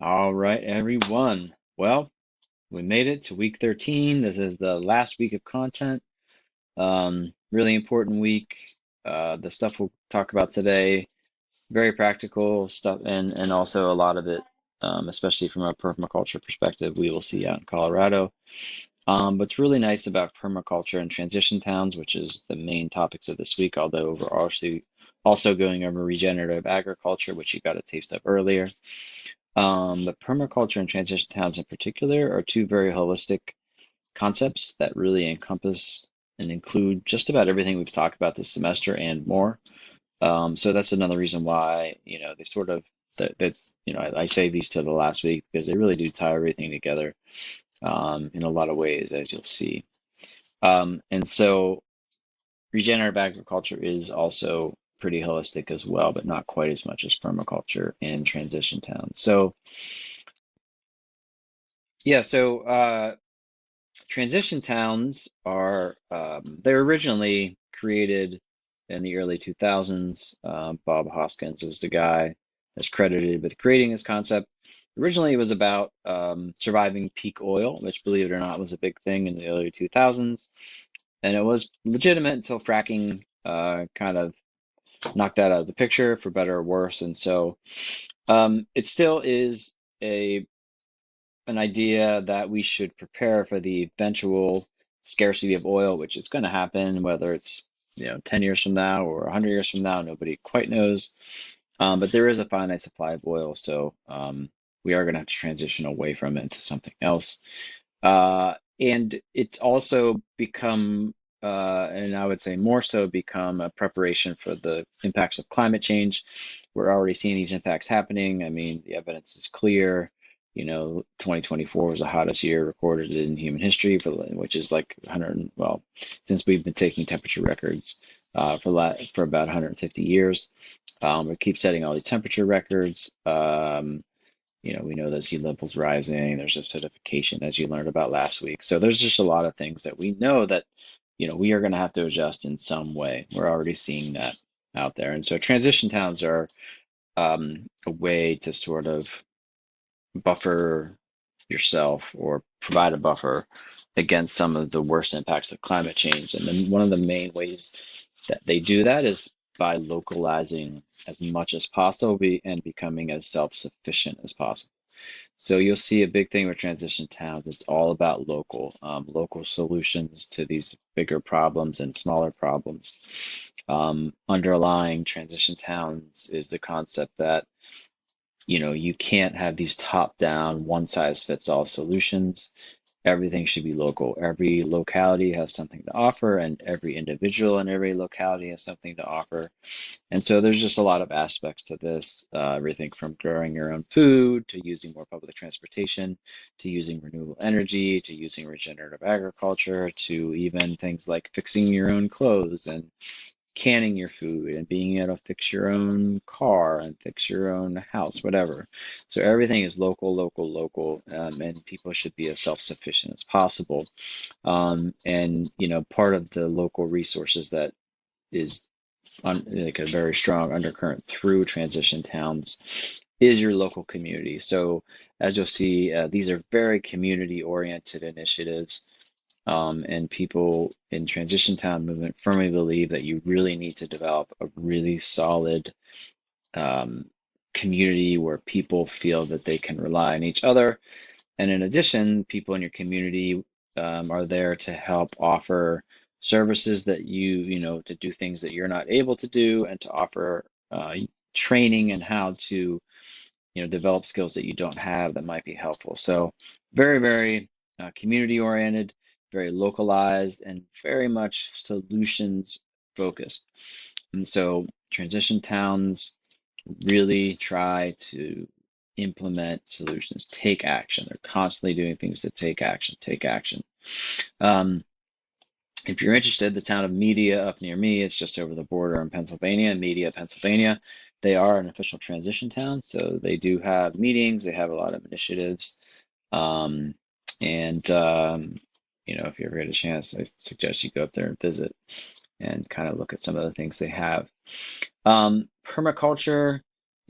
All right, everyone. Well, we made it to week 13. This is the last week of content. Really important week. The stuff we'll talk about today, very practical stuff, and also a lot of it, especially from a permaculture perspective, we will see out in Colorado. What's really nice about permaculture and transition towns, which is the main topics of this week, although we're also going over regenerative agriculture, which you got a taste of earlier. But permaculture and transition towns in particular are two very holistic concepts that really encompass and include just about everything we've talked about this semester and more. So that's another reason why, they sort of I say these to the last week because they really do tie everything together in a lot of ways, as you'll see. And so regenerative agriculture is also pretty holistic as well, but not quite as much as permaculture and transition towns. So yeah, so transition towns are they're originally created in the early 2000s. Bob Hoskins was the guy that's credited with creating this concept. Originally, it was about surviving peak oil, which, believe it or not, was a big thing in the early 2000s, and it was legitimate until fracking kind of knocked that out of the picture, for better or worse. And so it still is a an idea that we should prepare for the eventual scarcity of oil, which is going to happen, whether it's 10 years from now or 100 years from now, nobody quite knows. But there is a finite supply of oil, so we are going to have to transition away from it to something else. And it's also become, and I would say more so, become a preparation for the impacts of climate change. We're already seeing these impacts happening. I mean, the evidence is clear. 2024 was the hottest year recorded in human history, which is like 100, well, since we've been taking temperature records for about 150 years. We keep setting all these temperature records. We know that sea level's rising. There's acidification, as you learned about last week. So there's just a lot of things that we know that, we are going to have to adjust in some way. We're already seeing that out there. And so transition towns are a way to sort of buffer yourself or provide a buffer against some of the worst impacts of climate change. And then one of the main ways that they do that is by localizing as much as possible and becoming as self-sufficient as possible. So you'll see a big thing with transition towns. It's all about local solutions to these bigger problems and smaller problems. Underlying transition towns is the concept that you can't have these top-down, one-size-fits-all solutions. Everything should be local. Every locality has something to offer, and every individual in every locality has something to offer. And so there's just a lot of aspects to this, everything from growing your own food, to using more public transportation, to using renewable energy, to using regenerative agriculture, to even things like fixing your own clothes and canning your food and being able to fix your own car and fix your own house, whatever. So everything is local, local, local, and people should be as self-sufficient as possible. And part of the local resources that is like a very strong undercurrent through transition towns is your local community. So as you'll see, these are very community-oriented initiatives. And people in transition town movement firmly believe that you really need to develop a really solid um, community where people feel that they can rely on each other. And in addition, people in your community are there to help offer services that to do things that you're not able to do, and to offer training and how to, develop skills that you don't have that might be helpful. So very, very community oriented, very localized, and very much solutions focused. And so transition towns really try to implement solutions, take action. They're constantly doing things to take action, take action. Um, if you're interested, the town of Media up near me, it's just over the border in Pennsylvania, Media, Pennsylvania. They are an official transition town, so they do have meetings, they have a lot of initiatives. Um, and if you ever get a chance, I suggest you go up there and visit and kind of look at some of the things they have. Permaculture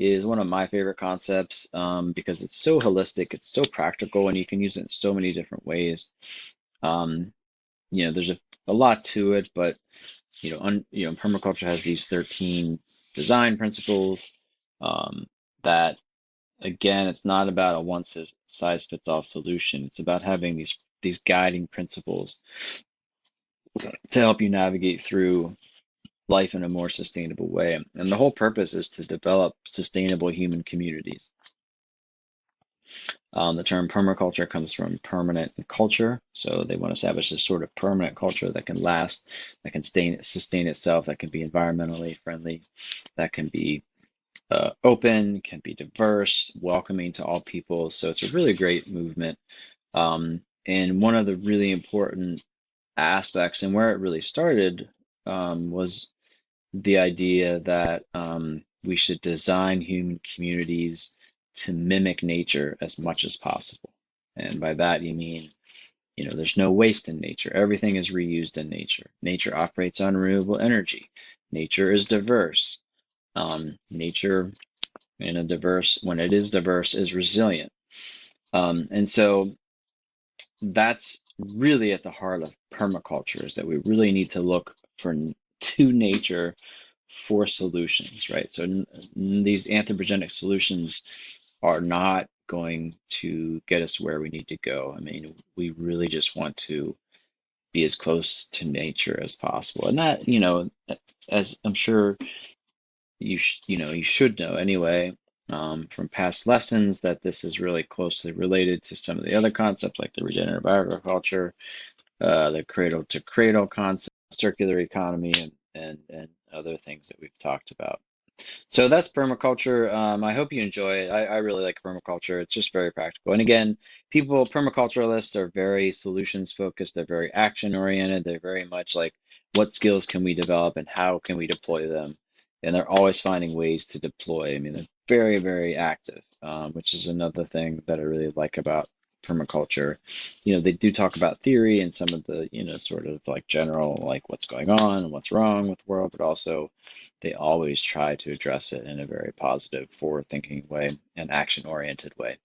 is one of my favorite concepts because it's so holistic, it's so practical, and you can use it in so many different ways. Um, there's a lot to it, but permaculture has these 13 design principles that, again, it's not about a one size fits all solution. It's about having these guiding principles to help you navigate through life in a more sustainable way. And the whole purpose is to develop sustainable human communities. The term permaculture comes from permanent culture. So they want to establish this sort of permanent culture that can last, that can sustain itself, that can be environmentally friendly, that can be open, can be diverse, welcoming to all people. So it's a really great movement. And one of the really important aspects and where it really started was the idea that we should design human communities to mimic nature as much as possible. And by that, you mean, there's no waste in nature. Everything is reused in nature. Nature operates on renewable energy. Nature is diverse. Nature when it is diverse, is resilient. And so that's really at the heart of permaculture, is that we really need to look to nature for solutions, right? So these anthropogenic solutions are not going to get us where we need to go. I mean, we really just want to be as close to nature as possible. And that, as I'm sure you should know anyway, from past lessons, that this is really closely related to some of the other concepts like the regenerative agriculture, the cradle to cradle concept, circular economy, and other things that we've talked about. So that's permaculture. I hope you enjoy it. I really like permaculture. It's just very practical. And again, permaculturalists are very solutions focused. They're very action oriented. They're very much like, what skills can we develop and how can we deploy them? And they're always finding ways to deploy. I mean, they're very, very active, which is another thing that I really like about permaculture. They do talk about theory and some of the, sort of like general, like what's going on and what's wrong with the world, but also they always try to address it in a very positive, forward-thinking way and action-oriented way.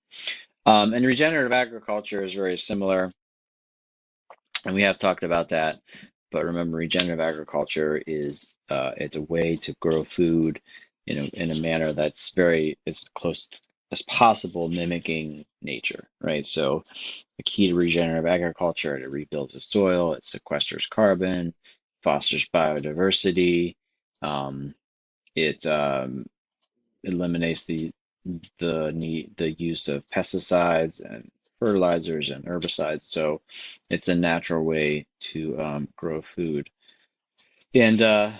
And regenerative agriculture is very similar, and we have talked about that. But remember, regenerative agriculture is it's a way to grow food in a manner that's very as close as possible, mimicking nature, right? So the key to regenerative agriculture, it rebuilds the soil, it sequesters carbon, fosters biodiversity. It eliminates the use of pesticides and fertilizers and herbicides. So it's a natural way to grow food, and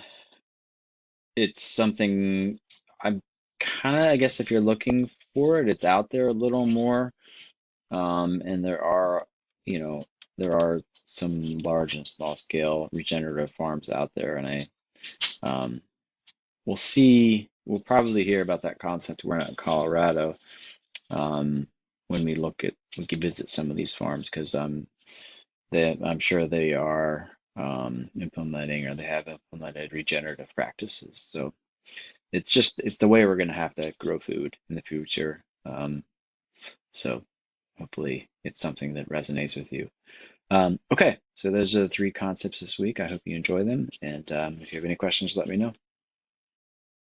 it's something I'm kind of, I guess, if you're looking for it, it's out there a little more. And you know, there are some large and small scale regenerative farms out there, and um, we'll probably hear about that concept. We're not in Colorado, um, when we can visit some of these farms, because I'm sure they are implementing, or they have implemented regenerative practices. So it's the way we're going to have to grow food in the future. So hopefully it's something that resonates with you. Okay, so those are the three concepts this week. I hope you enjoy them, and if you have any questions, let me know.